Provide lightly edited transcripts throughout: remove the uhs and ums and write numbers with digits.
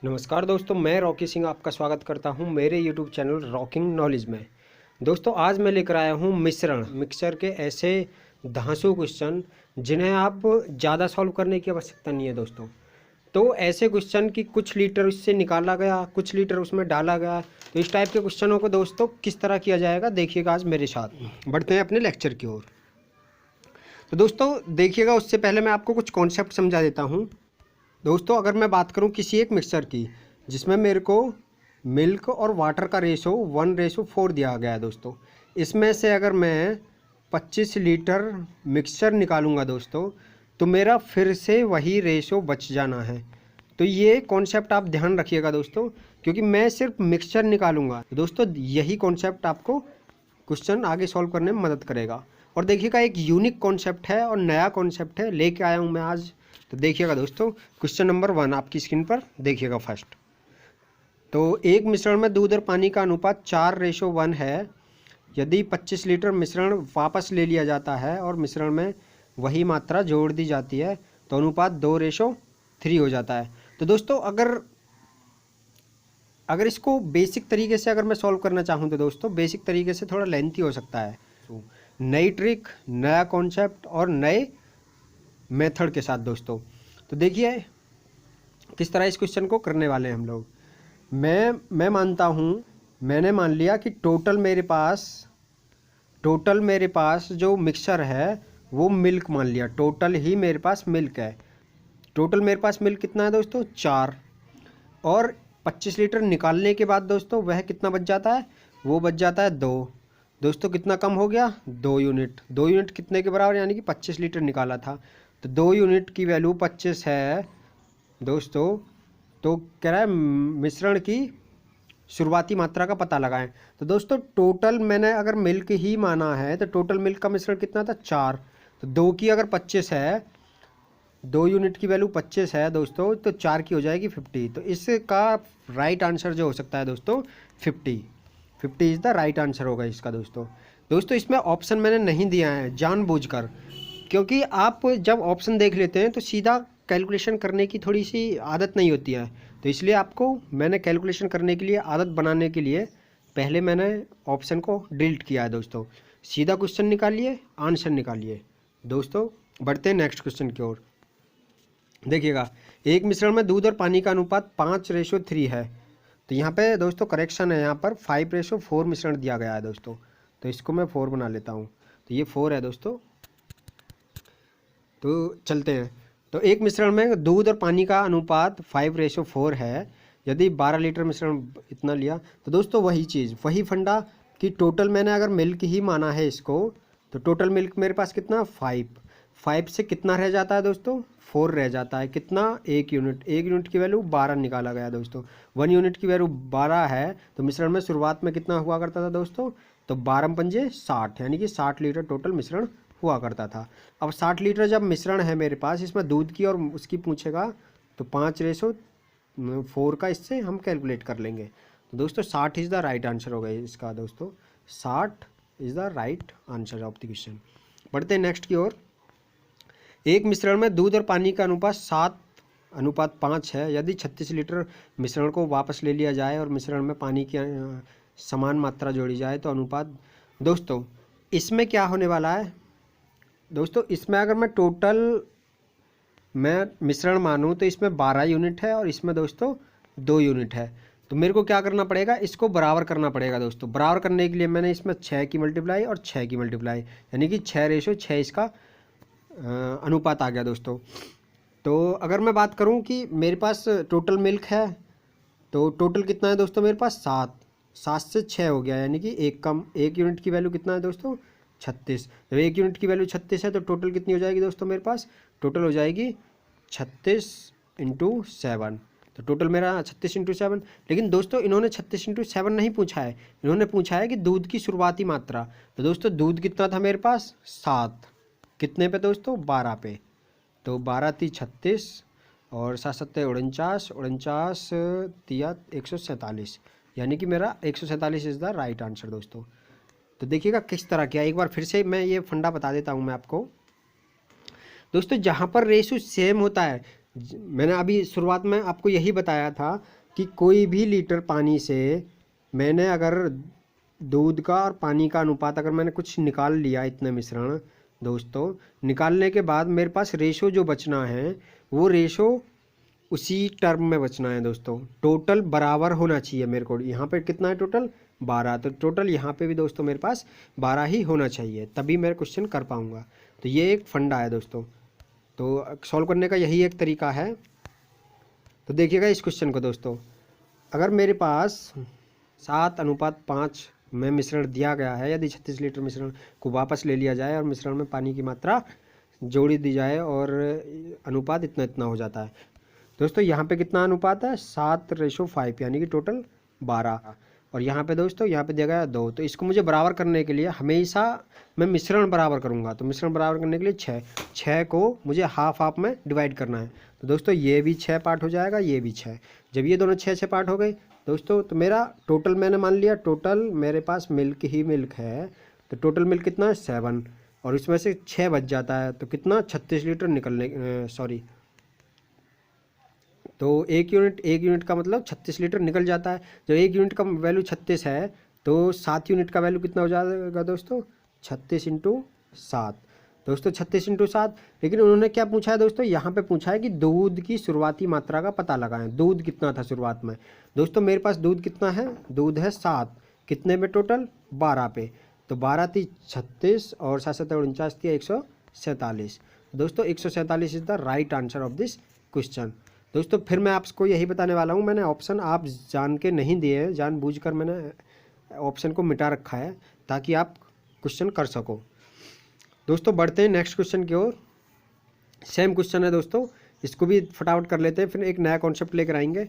नमस्कार दोस्तों, मैं रॉकी सिंह आपका स्वागत करता हूं मेरे YouTube चैनल रॉकिंग नॉलेज में। दोस्तों आज मैं लेकर आया हूं मिक्सर के ऐसे धांसू क्वेश्चन जिन्हें आप ज़्यादा सॉल्व करने की आवश्यकता नहीं है दोस्तों। तो ऐसे क्वेश्चन की कुछ लीटर उससे निकाला गया, कुछ लीटर उसमें डाला गया। तो इस टाइप के क्वेश्चनों को दोस्तों किस तरह किया जाएगा देखिएगा आज मेरे साथ। बढ़ते हैं अपने लेक्चर की ओर। तो दोस्तों देखिएगा, उससे पहले मैं आपको कुछ कॉन्सेप्ट समझा देता हूँ। दोस्तों अगर मैं बात करूं किसी एक मिक्सर की जिसमें मेरे को मिल्क और वाटर का रेशो 1:4 दिया गया है दोस्तों, इसमें से अगर मैं 25 लीटर मिक्सचर निकालूंगा दोस्तों तो मेरा फिर से वही रेशो बच जाना है। तो ये कॉन्सेप्ट आप ध्यान रखिएगा दोस्तों, क्योंकि मैं सिर्फ मिक्सचर निकालूंगा दोस्तों। यही कॉन्सेप्ट आपको क्वेश्चन आगे सॉल्व करने में मदद करेगा। और देखिएगा एक यूनिक कॉन्सेप्ट है और नया कॉन्सेप्ट है, लेके आया हूँ मैं आज। तो देखिएगा दोस्तों, क्वेश्चन नंबर 1 आपकी स्क्रीन पर देखिएगा फर्स्ट। तो एक मिश्रण में दूध और पानी का अनुपात 4:1 है। यदि 25 लीटर मिश्रण वापस ले लिया जाता है और मिश्रण में वही मात्रा जोड़ दी जाती है तो अनुपात 2:3 हो जाता है। तो दोस्तों अगर इसको बेसिक तरीके से अगर मैं सॉल्व करना चाहूँ तो दोस्तों बेसिक तरीके से थोड़ा लेंथी हो सकता है। तो नई ट्रिक, नया कॉन्सेप्ट और नए मेथड के साथ दोस्तों। तो देखिए किस तरह इस क्वेश्चन को करने वाले हैं हम लोग। मैं मानता हूँ, मैंने मान लिया कि टोटल मेरे पास जो मिक्सचर है वो मिल्क मान लिया। टोटल ही मेरे पास मिल्क है। टोटल मेरे पास मिल्क कितना है दोस्तों? 4। और 25 लीटर निकालने के बाद दोस्तों वह कितना बच जाता है? वो बच जाता है 2। दोस्तों कितना कम हो गया? 2 यूनिट। 2 यूनिट कितने के बराबर? यानी कि 25 लीटर निकाला था तो 2 यूनिट की वैल्यू 25 है दोस्तों। तो कह रहा है मिश्रण की शुरुआती मात्रा का पता लगाएं। तो दोस्तों टोटल मैंने अगर मिल्क ही माना है तो टोटल मिल्क का मिश्रण कितना था? 4। तो 2 की अगर 25 है, 2 यूनिट की वैल्यू 25 है दोस्तों, तो 4 की हो जाएगी 50। तो इसका राइट आंसर जो हो सकता है दोस्तों 50 इज़ द राइट आंसर होगा इसका दोस्तों इसमें ऑप्शन मैंने नहीं दिया है जानबूझकर, क्योंकि आप जब ऑप्शन देख लेते हैं तो सीधा कैलकुलेशन करने की थोड़ी सी आदत नहीं होती है। तो इसलिए आपको मैंने कैलकुलेशन करने के लिए, आदत बनाने के लिए पहले मैंने ऑप्शन को डिलीट किया है दोस्तों। सीधा क्वेश्चन निकालिए, आंसर निकालिए दोस्तों। बढ़ते हैं नेक्स्ट क्वेश्चन की ओर। देखिएगा, एक मिश्रण में दूध और पानी का अनुपात 5:3 है। तो यहाँ पे दोस्तों करेक्शन है, यहाँ पर 5:4 मिश्रण दिया गया है दोस्तों। तो इसको मैं 4 बना लेता हूँ। तो ये 4 है दोस्तों। तो चलते हैं। तो एक मिश्रण में दूध और पानी का अनुपात 5:4 है। यदि 12 लीटर मिश्रण इतना लिया तो दोस्तों वही चीज़, वही फंडा कि टोटल मैंने अगर मिल्क ही माना है इसको, तो टोटल मिल्क मेरे पास कितना? 5 से कितना रह जाता है दोस्तों? 4 रह जाता है। कितना? 1 यूनिट। 1 यूनिट की वैल्यू 12 निकाला गया दोस्तों। 1 यूनिट की वैल्यू 12 है। तो मिश्रण में शुरुआत में कितना हुआ करता था दोस्तों? तो 12 पंजे 60, यानी कि 60 लीटर टोटल मिश्रण हुआ करता था। अब 60 लीटर जब मिश्रण है मेरे पास, इसमें दूध की और उसकी पूछेगा तो 5:4 का इससे हम कैलकुलेट कर लेंगे। तो दोस्तों 60 इज़ द राइट आंसर होगा इसका दोस्तों। 60 is the right answer of the question. बढ़ते हैं नेक्स्ट की ओर। एक मिश्रण में दूध और पानी का अनुपात 7:5 है। यदि 36 लीटर मिश्रण को वापस ले लिया जाए और मिश्रण में पानी की समान मात्रा जोड़ी जाए तो अनुपात, दोस्तों इसमें क्या होने वाला है दोस्तों? इसमें अगर मैं टोटल मिश्रण मानूं तो इसमें 12 यूनिट है और इसमें दोस्तों 2 यूनिट है। तो मेरे को क्या करना पड़ेगा? इसको बराबर करना पड़ेगा दोस्तों। बराबर करने के लिए मैंने इसमें 6 की मल्टीप्लाई और 6 की मल्टीप्लाई, यानी कि 6:6 इसका अनुपात आ गया दोस्तों। तो अगर मैं बात करूं कि मेरे पास टोटल मिल्क है, तो टोटल कितना है दोस्तों मेरे पास? 7 से 6 हो गया, यानी कि 1 कम। 1 यूनिट की वैल्यू कितना है दोस्तों? 36। जब 1 यूनिट की वैल्यू 36 है तो टोटल कितनी हो जाएगी दोस्तों मेरे पास? टोटल हो जाएगी 36 × 7। तो टोटल मेरा 36 × 7। लेकिन दोस्तों इन्होंने 36 × 7 नहीं पूछा है, इन्होंने पूछा है कि दूध की शुरुआती मात्रा। तो दोस्तों दूध कितना था मेरे पास? 7। कितने पे दोस्तों? 12 पे। तो 12 × 36 और 7 × 7 = 49, 49 × 147, यानी कि मेरा 147 इज़ द राइट आंसर दोस्तों। तो देखिएगा किस तरह किया। एक बार फिर से मैं ये फंडा बता देता हूँ मैं आपको दोस्तों। जहाँ पर रेशो सेम होता है, मैंने अभी शुरुआत में आपको यही बताया था कि कोई भी लीटर पानी से मैंने अगर दूध का और पानी का अनुपात अगर मैंने कुछ निकाल लिया इतने मिश्रण दोस्तों, निकालने के बाद मेरे पास रेशो जो बचना है वो रेशो उसी टर्म में बचना है दोस्तों। टोटल बराबर होना चाहिए मेरे को। यहाँ पे कितना है टोटल 12, तो टोटल यहाँ पे भी दोस्तों मेरे पास 12 ही होना चाहिए, तभी मैं क्वेश्चन कर पाऊँगा। तो ये एक फंडा है दोस्तों, तो सॉल्व करने का यही एक तरीका है। तो देखिएगा इस क्वेश्चन को दोस्तों, अगर मेरे पास 7:5 में मिश्रण दिया गया है, यदि 36 लीटर मिश्रण को वापस ले लिया जाए और मिश्रण में पानी की मात्रा जोड़ी दी जाए और अनुपात इतना इतना हो जाता है दोस्तों। यहाँ पे कितना अनुपात है 7:5 यानी कि टोटल 12, और यहाँ पे दोस्तों यहाँ पे दिया गया 2। तो इसको मुझे बराबर करने के लिए हमेशा मैं मिश्रण बराबर करूँगा। तो मिश्रण बराबर करने के लिए 6 को मुझे हाफ हाफ में डिवाइड करना है। तो दोस्तों ये भी 6 पार्ट हो जाएगा, ये भी 6। जब ये दोनों 6 पार्ट हो गए दोस्तों, तो मेरा टोटल मैंने मान लिया टोटल मेरे पास मिल्क ही मिल्क है, तो टोटल मिल्क कितना है 7, और इसमें से 6 बच जाता है, तो कितना 36 लीटर निकलने सॉरी, तो एक यूनिट का मतलब 36 लीटर निकल जाता है। जब एक यूनिट का वैल्यू 36 है तो 7 यूनिट का वैल्यू कितना हो जाएगा दोस्तों 36 इंटू 7 दोस्तों, 36 इंटू 7। लेकिन उन्होंने क्या पूछा है दोस्तों, यहाँ पे पूछा है कि दूध की शुरुआती मात्रा का पता लगाएं। दूध कितना था शुरुआत में दोस्तों, मेरे पास दूध कितना है, दूध है 7, कितने में टोटल 12 पे, तो 12 थी 36 और 7 49 थी 147 दोस्तों। 147 is the right answer of this question दोस्तों। फिर मैं आपको यही बताने वाला हूँ, मैंने ऑप्शन आप जान के नहीं दिए हैं, जानबूझकर मैंने ऑप्शन को मिटा रखा है ताकि आप क्वेश्चन कर सको दोस्तों। बढ़ते हैं नेक्स्ट क्वेश्चन की ओर। सेम क्वेश्चन है दोस्तों, इसको भी फटाफट कर लेते हैं, फिर एक नया कॉन्सेप्ट लेकर आएंगे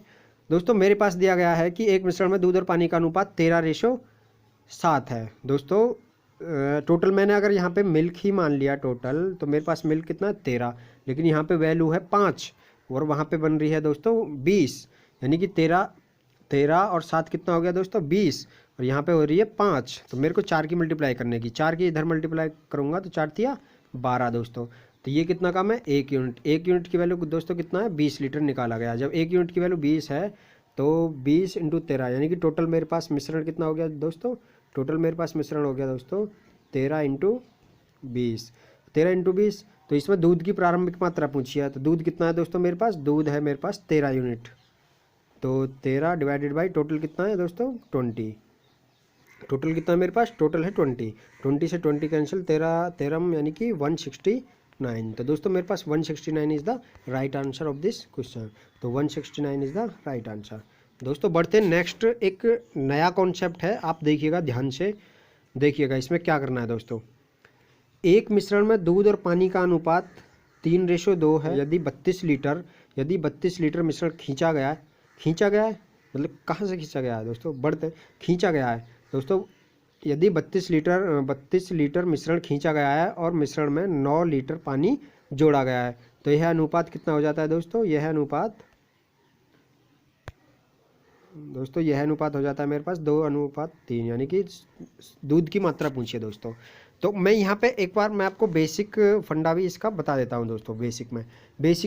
दोस्तों। मेरे पास दिया गया है कि एक मिश्रण में दूध और पानी का अनुपात 13:7 है दोस्तों। टोटल मैंने अगर यहाँ पे मिल्क ही मान लिया टोटल, तो मेरे पास मिल्क कितना है 13, लेकिन यहाँ पे वैल्यू है 5 और वहाँ पे बन रही है दोस्तों 20, यानी कि 13 और 7 कितना हो गया दोस्तों 20, और यहाँ पे हो रही है 5। तो मेरे को 4 की मल्टीप्लाई करने की, 4 की इधर मल्टीप्लाई करूँगा तो 4 तिया 12 दोस्तों। तो ये कितना कम है 1 यूनिट। 1 यूनिट की वैल्यू दोस्तों कितना है 20 लीटर निकाला गया। जब 1 यूनिट की वैल्यू 20 है तो 20 इंटू 13, यानी कि टोटल मेरे पास मिश्रण कितना हो गया दोस्तों, टोटल मेरे पास मिश्रण हो गया दोस्तों 13 इंटू 20, 13 इंटू 20। तो इसमें दूध की प्रारंभिक मात्रा पूछी है, तो दूध कितना है दोस्तों मेरे पास, दूध है मेरे पास 13 यूनिट, तो 13 डिवाइडेड बाई टोटल कितना है दोस्तों 20। टोटल कितना है मेरे पास, टोटल है 20, 20 से 20 कैंसिल, 13 यानी कि 169। तो दोस्तों मेरे पास 169 is the right answer of this question. तो 169 इज़ द राइट आंसर दोस्तों। बढ़ते नेक्स्ट, एक नया कॉन्सेप्ट है, आप देखिएगा ध्यान से देखिएगा। इसमें क्या करना है दोस्तों, एक मिश्रण में दूध और पानी का अनुपात 3:2 है। यदि 32 लीटर मिश्रण खींचा गया है मतलब कहाँ से खींचा गया है दोस्तों, बढ़ते खींचा गया है दोस्तों। यदि 32 लीटर मिश्रण खींचा गया है और मिश्रण में 9 लीटर पानी जोड़ा गया है, तो यह अनुपात कितना हो जाता है दोस्तों, यह अनुपात हो जाता है मेरे पास 2:3, यानी कि दूध की मात्रा पूछिए दोस्तों। तो मैं यहाँ पे एक बार मैं आपको बेसिक फंडा भी इसका बता देता हूँ दोस्तों। बेसिक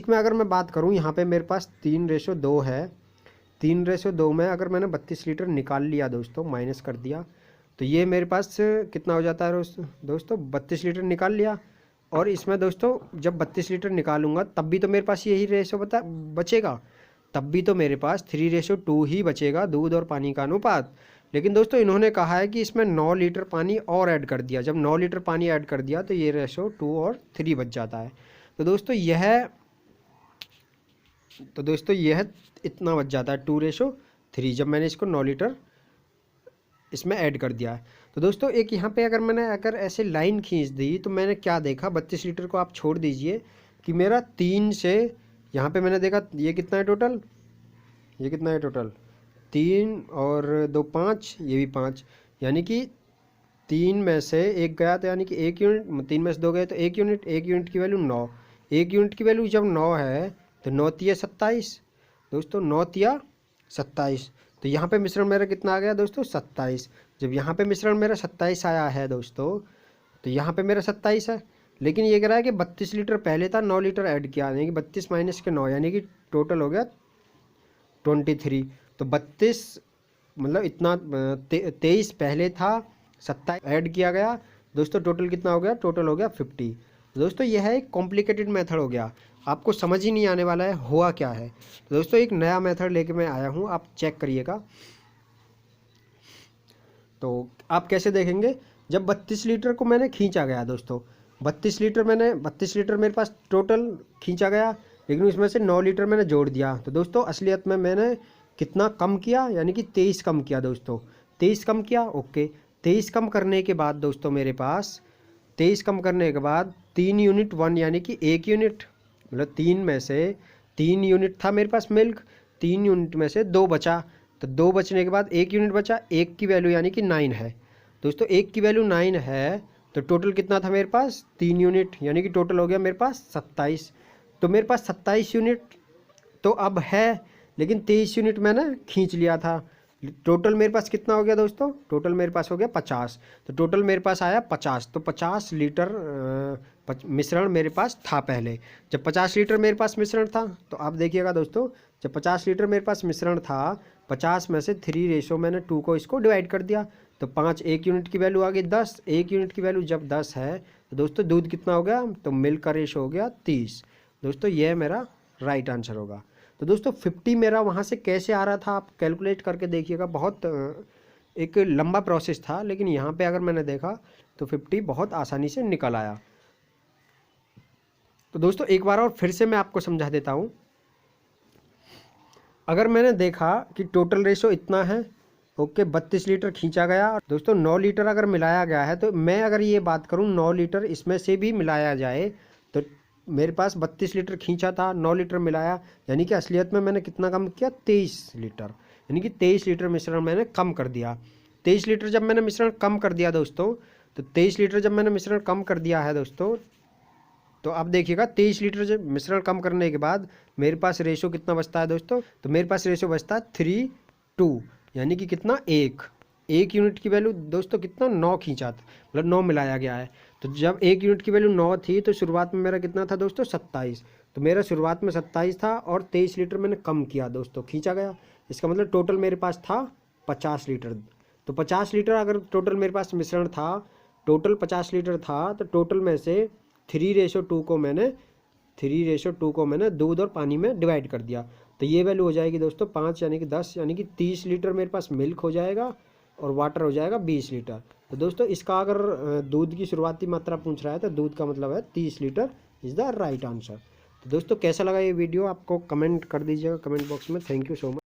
में अगर मैं बात करूँ, यहाँ पे मेरे पास 3:2 है। 3:2 में अगर मैंने 32 लीटर निकाल लिया दोस्तों, माइनस कर दिया, तो ये मेरे पास कितना हो जाता है दोस्तों 32 लीटर निकाल लिया। और इसमें दोस्तों जब 32 लीटर निकालूंगा तब भी तो मेरे पास यही रेशो बचेगा, तब भी तो मेरे पास 3:2 ही बचेगा दूध और पानी का अनुपात। लेकिन दोस्तों इन्होंने कहा है कि इसमें 9 लीटर पानी और ऐड कर दिया। जब 9 लीटर पानी ऐड कर दिया तो ये रेशो 2 और 3 बच जाता है। तो दोस्तों यह इतना बच जाता है 2:3, जब मैंने इसको 9 लीटर इसमें ऐड कर दिया है। तो दोस्तों एक यहाँ पे अगर ऐसे लाइन खींच दी तो मैंने क्या देखा, 32 लीटर को आप छोड़ दीजिए कि मेरा 3 से यहाँ पे मैंने देखा ये कितना है टोटल, 3 और 2 5, ये भी 5, यानी कि 3 में से 1 गया तो यानी कि 1 यूनिट, 3 में से 2 गए तो 1 यूनिट। 1 यूनिट की वैल्यू 9, 1 यूनिट की वैल्यू जब 9 है तो 9 तिया 27 दोस्तों, 9 तिया 27। तो यहाँ पे मिश्रण मेरा कितना आ गया दोस्तों 27। जब यहाँ पे मिश्रण मेरा 27 आया है दोस्तों, तो यहाँ पे मेरा 27 है। लेकिन ये कह रहा है कि 32 लीटर पहले था, 9 लीटर ऐड किया, यानी कि 32 माइनस के 9 यानी कि टोटल हो गया 23। तो 32 मतलब इतना 23 पहले था, 27 ऐड किया गया दोस्तों, टोटल कितना हो गया, टोटल हो गया 50। दोस्तों यह है एक कॉम्प्लिकेटेड मेथड हो गया, आपको समझ ही नहीं आने वाला है हुआ क्या है। तो दोस्तों एक नया मेथड लेके मैं आया हूँ, आप चेक करिएगा। तो आप कैसे देखेंगे, जब 32 लीटर को मैंने खींचा गया दोस्तों, 32 लीटर मेरे पास टोटल खींचा गया, लेकिन उसमें से 9 लीटर मैंने जोड़ दिया। तो दोस्तों असलियत में मैंने कितना कम किया, यानी कि 23 कम किया दोस्तों, 23 कम किया। ओके, 23 कम करने के बाद दोस्तों मेरे पास 23 कम करने के बाद 3 यूनिट 1 यानी कि 1 यूनिट, मतलब 3 में से 3 यूनिट था मेरे पास मिल्क, 3 यूनिट में से 2 बचा, तो 2 बचने के बाद 1 यूनिट बचा, 1 की वैल्यू यानी कि 9 है दोस्तों, 1 की वैल्यू 9 है। तो टोटल कितना था मेरे पास, 3 यूनिट, यानी कि टोटल हो गया मेरे पास 27। तो मेरे पास 27 यूनिट तो अब है, लेकिन 23 यूनिट मैंने खींच लिया था। टोटल मेरे पास कितना हो गया दोस्तों, टोटल मेरे पास हो गया 50। तो टोटल मेरे पास आया 50, तो 50 लीटर मिश्रण मेरे पास था पहले। जब 50 लीटर मेरे पास मिश्रण था, तो आप देखिएगा दोस्तों, जब 50 लीटर मेरे पास मिश्रण था, 50 में से 3 मैंने 2 को इसको डिवाइड कर दिया, तो 5, 1 यूनिट की वैल्यू आ गई 10, 1 यूनिट की वैल्यू जब 10 है तो दोस्तों दूध कितना हो गया, तो मिल्क का रेशो हो गया 30। दोस्तों यह मेरा राइट आंसर होगा। तो दोस्तों 50 मेरा वहाँ से कैसे आ रहा था, आप कैलकुलेट करके देखिएगा, बहुत एक लंबा प्रोसेस था, लेकिन यहाँ पे अगर मैंने देखा तो 50 बहुत आसानी से निकल आया। तो दोस्तों एक बार और फिर से मैं आपको समझा देता हूँ। अगर मैंने देखा कि टोटल रेशो इतना है, ओके, 32 लीटर खींचा गया दोस्तों, 9 लीटर अगर मिलाया गया है, तो मैं अगर ये बात करूँ 9 लीटर इसमें से भी मिलाया जाए, तो मेरे पास 32 लीटर खींचा था, 9 लीटर मिलाया, यानी कि असलियत में मैंने कितना कम किया, 23 लीटर, यानी कि 23 लीटर मिश्रण मैंने कम कर दिया। 23 लीटर जब मैंने मिश्रण कम कर दिया दोस्तों, तो 23 लीटर जब मैंने मिश्रण कम कर दिया है दोस्तों, तो आप देखिएगा 23 लीटर जब मिश्रण कम करने के बाद मेरे पास रेशो कितना बचता है दोस्तों, तो मेरे पास रेशो बचता है 3:2, यानी कि कितना, 1 यूनिट की वैल्यू दोस्तों कितना, 9 खींचा था, मतलब 9 मिलाया गया है। तो जब 1 यूनिट की वैल्यू 9 थी, तो शुरुआत में मेरा कितना था दोस्तों, 27। तो मेरा शुरुआत में 27 था और 23 लीटर मैंने कम किया दोस्तों, खींचा गया, इसका मतलब टोटल मेरे पास था 50 लीटर। तो 50 लीटर अगर टोटल मेरे पास मिश्रण था, टोटल 50 लीटर था, तो टोटल में से 3:2 को मैंने दूध और पानी में डिवाइड कर दिया, तो ये वैल्यू हो जाएगी दोस्तों 5 यानी कि 10, यानी कि 30 लीटर मेरे पास मिल्क हो जाएगा और वाटर हो जाएगा 20 लीटर। तो दोस्तों इसका अगर दूध की शुरुआती मात्रा पूछ रहा है, तो दूध का मतलब है 30 litre is the right answer. तो दोस्तों कैसा लगा ये वीडियो, आपको कमेंट कर दीजिएगा कमेंट बॉक्स में। Thank you so much.